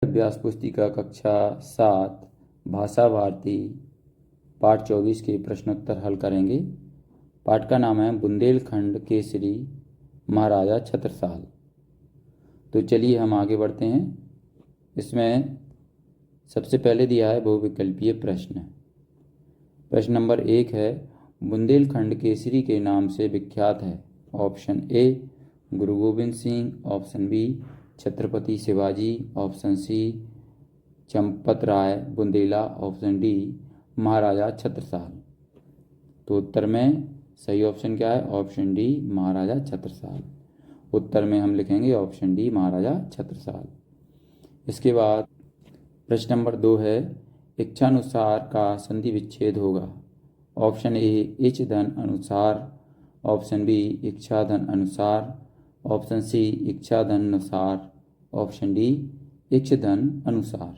अभ्यास पुस्तिका कक्षा 7 भाषा भारती पाठ 24 के प्रश्नोत्तर हल करेंगे। पाठ का नाम है बुंदेलखंड केसरी महाराजा छत्रसाल। तो चलिए हम आगे बढ़ते हैं। इसमें सबसे पहले दिया है बहुविकल्पीय प्रश्न। प्रश्न नंबर 1 है, बुंदेलखंड केसरी के नाम से विख्यात है। Option A Guru Gobind Singh, option B Chhatrapati Shivaji, option C Champat Rai Bundela, option D Maharaja Chhatrasal. तो उत्तर में सही ऑप्शन क्या है? Option D Maharaja Chhatrasal. उत्तर में हम लिखेंगे ऑप्शन डी महाराजा छत्रसाल। इसके बाद प्रश्न नंबर 2 है, इच्छानुसार का संधि विच्छेद होगा। ऑप्शन ए इच्छ धन अनुसार, ऑप्शन बी इच्छा धन अनुसार, ऑप्शन सी इच्छा धन अनुसार, ऑप्शन डी इच्छ धन अनुसार।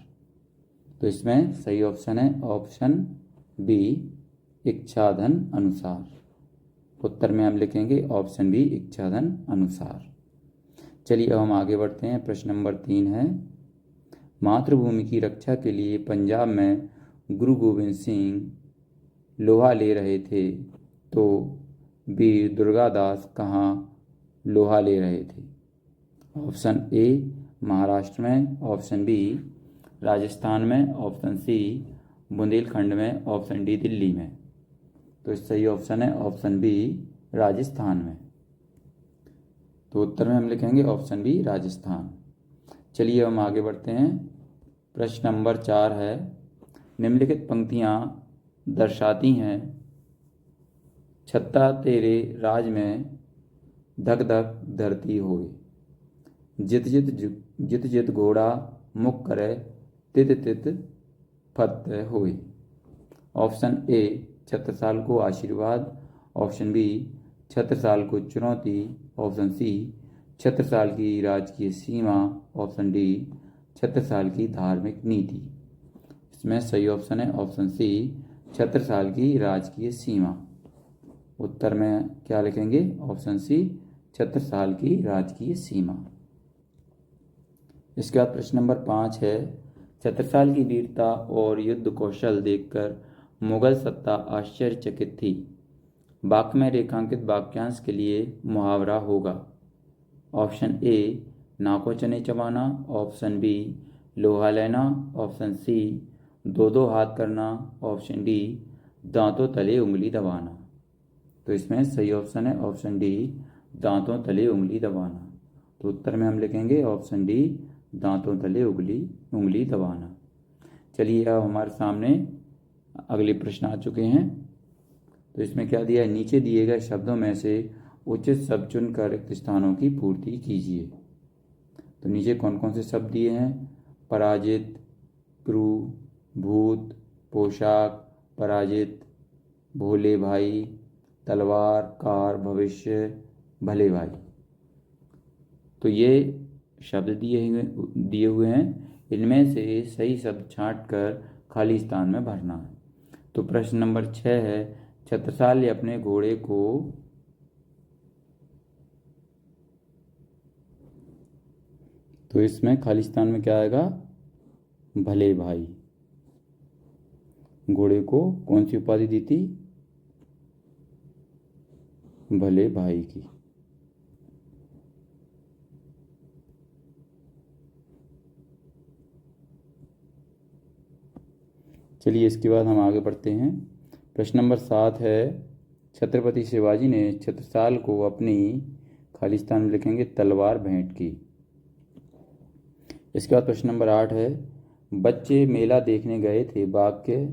तो इसमें सही ऑप्शन है ऑप्शन बी इच्छा धन अनुसार। उत्तर में हम लिखेंगे ऑप्शन बी इच्छा धन अनुसार। चलिए अब हम आगे बढ़ते हैं। प्रश्न नंबर 3 है, मातृभूमि की रक्षा के लिए पंजाब में गुरु गोविंद सिंह लोहा ले रहे थे, तो वीर दुर्गादास कहाँ लोहा ले रहे थे? ऑप्शन ए महाराष्ट्र में, ऑप्शन बी राजस्थान में, ऑप्शन सी बुंदेलखंड में, ऑप्शन डी दिल्ली में। तो सही ऑप्शन है ऑप्शन बी राजस्थान में। तो उत्तर में हम लिखेंगे ऑप्शन बी राजस्थान। चलिए हम आगे बढ़ते हैं। प्रश्न नंबर 4 है, निम्नलिखित पंक्तियां दर्शाती हैं, छत्ता तेरे राज में धक धक धरती होए, जित जित घोड़ा मुख करे, तित तित फत होए। ऑप्शन ए छत्रसाल को आशीर्वाद, ऑप्शन बी छत्रसाल को चुनौती, ऑप्शन सी छत्रसाल की राजकीय सीमा, ऑप्शन डी छत्रसाल की धार्मिक नीति। इसमें सही ऑप्शन है ऑप्शन सी छत्रसाल की राजकीय सीमा। उत्तर में क्या लिखेंगे? ऑप्शन सी छत्रसाल की राजकीय सीमा। इसके बाद प्रश्न नंबर 5 है, छत्रसाल की वीरता और युद्ध कौशल देखकर मुगल सत्ता आश्चर्यचकित थी। वाक्य में रेखांकित वाक्यांश के लिए मुहावरा होगा। ऑप्शन ए नाको चने चबाना, ऑप्शन बी लोहा लेना, ऑप्शन सी दो दो हाथ करना, ऑप्शन डी दांतों तले उंगली दबाना। तो इसमें सही ऑप्शन है ऑप्शन डी दांतों तले उंगली दबाना। तो उत्तर में हम लिखेंगे ऑप्शन डी दांतों तले उंगली दबाना। चलिए अब हमारे सामने अगले प्रश्न आ चुके हैं। तो इसमें क्या दिया है? नीचे दिए गए शब्दों में से उचित शब्द चुनकर रिक्त स्थानों की पूर्ति कीजिए। तो नीचे कौन कौन से शब्द दिए हैं? पराजित, क्रू, भूत, पोशाक, पराजित, भोले भाई, तलवार, कार, भविष्य, भले भाई। तो ये शब्द दिए हुए हैं, इनमें से सही शब्द छांटकर खाली स्थान में भरना है। तो प्रश्न नंबर 6 है, छत्रसाल ने अपने घोड़े को तो इसमें खाली स्थान में क्या आएगा? भले भाई। घोड़े को कौन सी उपाधि दी थी? भले भाई की। चलिए इसके बाद हम आगे बढ़ते हैं। प्रश्न नंबर 7 है, छत्रपति शिवाजी ने छत्रसाल को अपनी खाली स्थान में लिखेंगे तलवार भेंट की। इसके बाद प्रश्न नंबर 8 है, बच्चे मेला देखने गए थे, वाक्य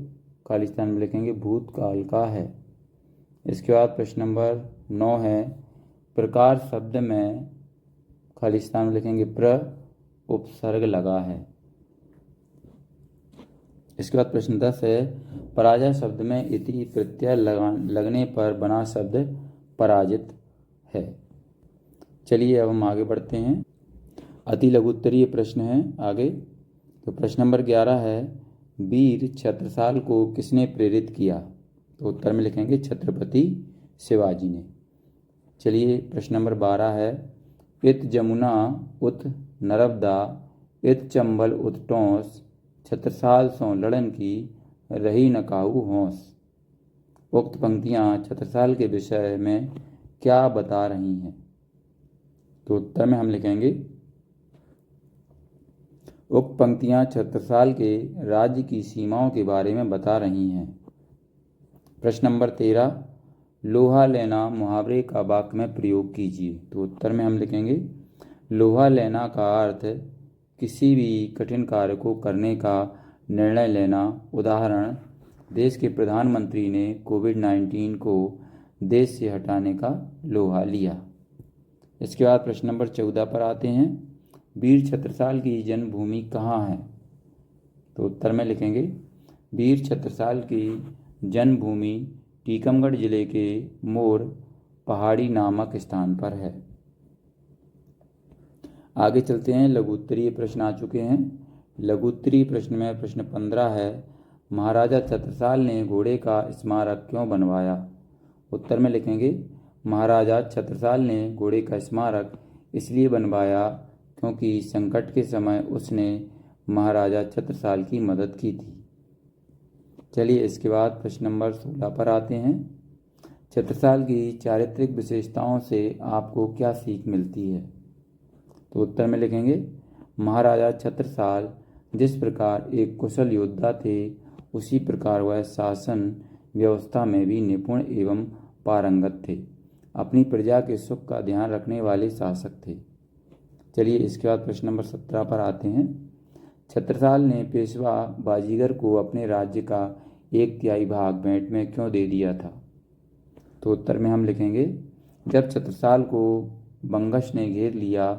खाली स्थान में लिखेंगे भूतकाल का है। इसके बाद प्रश्न नंबर 9 है, प्रकार शब्द में खाली स्थान में लिखेंगे प्र उपसर्ग लगा है। इसके बाद प्रश्न 10 है, पराजय शब्द में इति प्रत्यय लगने पर बना शब्द पराजित है। चलिए अब हम आगे बढ़ते हैं। अति लघु उत्तरीय प्रश्न है आगे। तो प्रश्न नंबर 11 है, वीर छत्रसाल को किसने प्रेरित किया? तो उत्तर में लिखेंगे छत्रपति शिवाजी ने। चलिए प्रश्न नंबर 12 है, इत जमुना उत नर्मदा इत चंबल उतटोंस छत्रसाल सो लड़न की रही न काहू होंस। उक्त पंक्तियां छत्रसाल के विषय में क्या बता रही हैं? तो उत्तर में हम लिखेंगे उक्त पंक्तियां छत्रसाल के राज्य की सीमाओं के बारे में बता रही हैं। प्रश्न नंबर 13, लोहा लेना मुहावरे का वाक्य में प्रयोग कीजिए। तो उत्तर में हम लिखेंगे लोहा लेना का अर्थ किसी भी कठिन कार्य को करने का निर्णय लेना। उदाहरण, देश के प्रधानमंत्री ने कोविड-19 को देश से हटाने का लोहा लिया। इसके बाद प्रश्न नंबर 14 पर आते हैं, वीर छत्रसाल की जन्मभूमि कहाँ है? तो उत्तर में लिखेंगे वीर छत्रसाल की जन्मभूमि टीकमगढ़ जिले के मोर पहाड़ी नामक स्थान पर है। आगे चलते हैं, लघु उत्तरीय प्रश्न आ चुके हैं। लघु उत्तरीय प्रश्न में प्रश्न 15 है, महाराजा छत्रसाल ने घोड़े का स्मारक क्यों बनवाया? उत्तर में लिखेंगे महाराजा छत्रसाल ने घोड़े का स्मारक इसलिए बनवाया क्योंकि संकट के समय उसने महाराजा छत्रसाल की मदद की थी। चलिए इसके बाद प्रश्न नंबर 16 पर आते हैं, छत्रसाल की चारित्रिक विशेषताओं से आपको क्या सीख मिलती है? तो उत्तर में लिखेंगे महाराजा छत्रसाल जिस प्रकार एक कुशल योद्धा थे, उसी प्रकार वह शासन व्यवस्था में भी निपुण एवं पारंगत थे। अपनी प्रजा के सुख का ध्यान रखने वाले शासक थे। चलिए इसके बाद प्रश्न नंबर 17 पर आते हैं, छत्रसाल ने पेशवा बाजीगर को अपने राज्य का 1/3 भाग भेंट में क्यों दे दिया था? तो उत्तर में हम लिखेंगे जब छत्रसाल को बंगश ने घेर लिया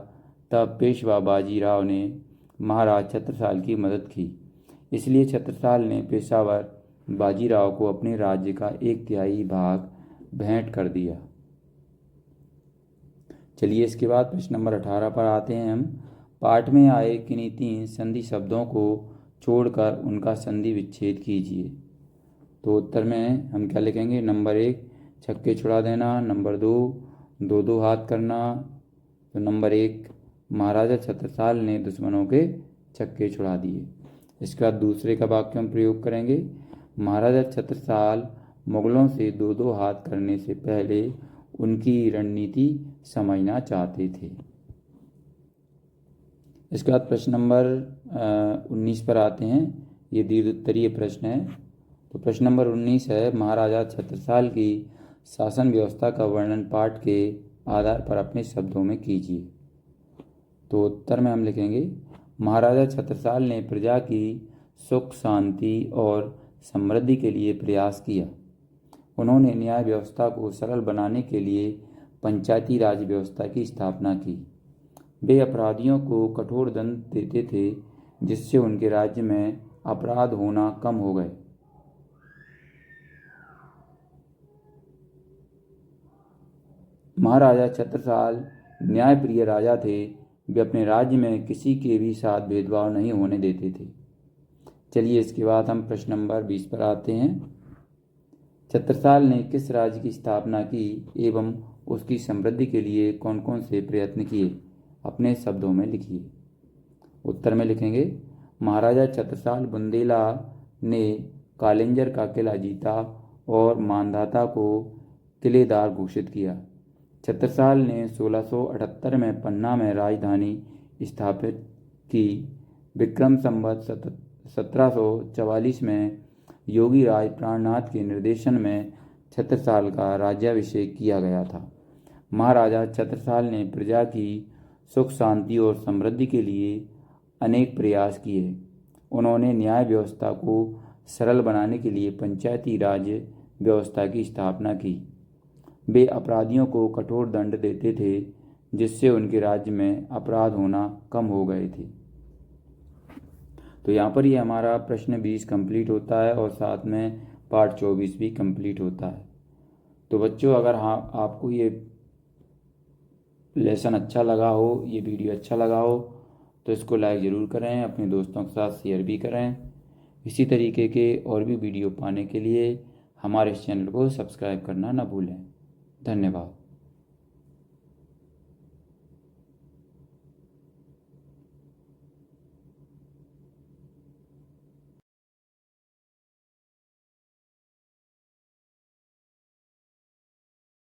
तब पेशवा बाजीराव ने महाराज छत्रसाल की मदद की, इसलिए छत्रसाल ने पेशावर बाजीराव को अपने राज्य का 1/3 भाग भेंट कर दिया। चलिए इसके बाद प्रश्न नंबर 18 पर आते हैं हम, पाठ में आए किन्हीं 3 संधि शब्दों को छोड़कर उनका संधि विच्छेद कीजिए। तो उत्तर में हम क्या लिखेंगे, नंबर 1 छक्के छुड़ा देना, नंबर 2 दो हाथ करना। तो नंबर 1 महाराजा छत्रसाल ने दुश्मनों के छक्के छुड़ा दिए। इसके बाद दूसरे का वाक्य हम प्रयोग करेंगे, महाराजा छत्रसाल मुगलों से दो हाथ करने से पहले उनकी रणनीति समझना चाहते थे। इसके बाद प्रश्न नंबर 19 पर आते हैं, ये दीर्घ उत्तरीय प्रश्न है। तो प्रश्न नंबर 19 है, महाराजा छत्रसाल की शासन व्यवस्था का वर्णन पाठ के आधार पर अपने शब्दों में कीजिए। तो उत्तर में हम लिखेंगे महाराजा छत्रसाल ने प्रजा की सुख शांति और समृद्धि के लिए प्रयास किया। उन्होंने न्याय व्यवस्था को सरल बनाने के लिए पंचायती राज व्यवस्था की स्थापना की। वे अपराधियों को कठोर दंड देते थे, जिससे उनके राज्य में अपराध होना कम हो गए। महाराजा छत्रसाल न्यायप्रिय राजा थे। वे अपने राज्य में किसी के भी साथ भेदभाव नहीं होने देते थे। चलिए इसके बाद हम प्रश्न नंबर 20 पर आते हैं, छत्रसाल ने किस राज्य की स्थापना की एवं उसकी समृद्धि के लिए कौन कौन से प्रयत्न किए? अपने शब्दों में लिखिए। उत्तर में लिखेंगे महाराजा छत्रसाल बुंदेला ने कालिंजर का किला जीता और मांधाता को किलेदार घोषित किया। छत्रसाल ने 1678 में पन्ना में राजधानी स्थापित की। विक्रम संवत 1744 में योगी राज प्राणनाथ के निर्देशन में छत्रसाल का राज्याभिषेक किया गया था। महाराजा छत्रसाल ने प्रजा की सुख शांति और समृद्धि के लिए अनेक प्रयास किए। उन्होंने न्याय व्यवस्था को सरल बनाने के लिए पंचायती राज व्यवस्था की स्थापना की। वे अपराधियों को कठोर दंड देते थे, जिससे उनके राज्य में अपराध होना कम हो गए थे। तो यहाँ पर ये हमारा प्रश्न 20 कंप्लीट होता है और साथ में पार्ट 24 भी कंप्लीट होता है। तो बच्चों, अगर हाँ आपको ये लेसन अच्छा लगा हो, ये वीडियो अच्छा लगा हो, तो इसको लाइक ज़रूर करें, अपने दोस्तों के साथ शेयर भी करें। इसी तरीके के और भी वीडियो पाने के लिए हमारे इस चैनल को सब्सक्राइब करना ना भूलें। धन्यवाद।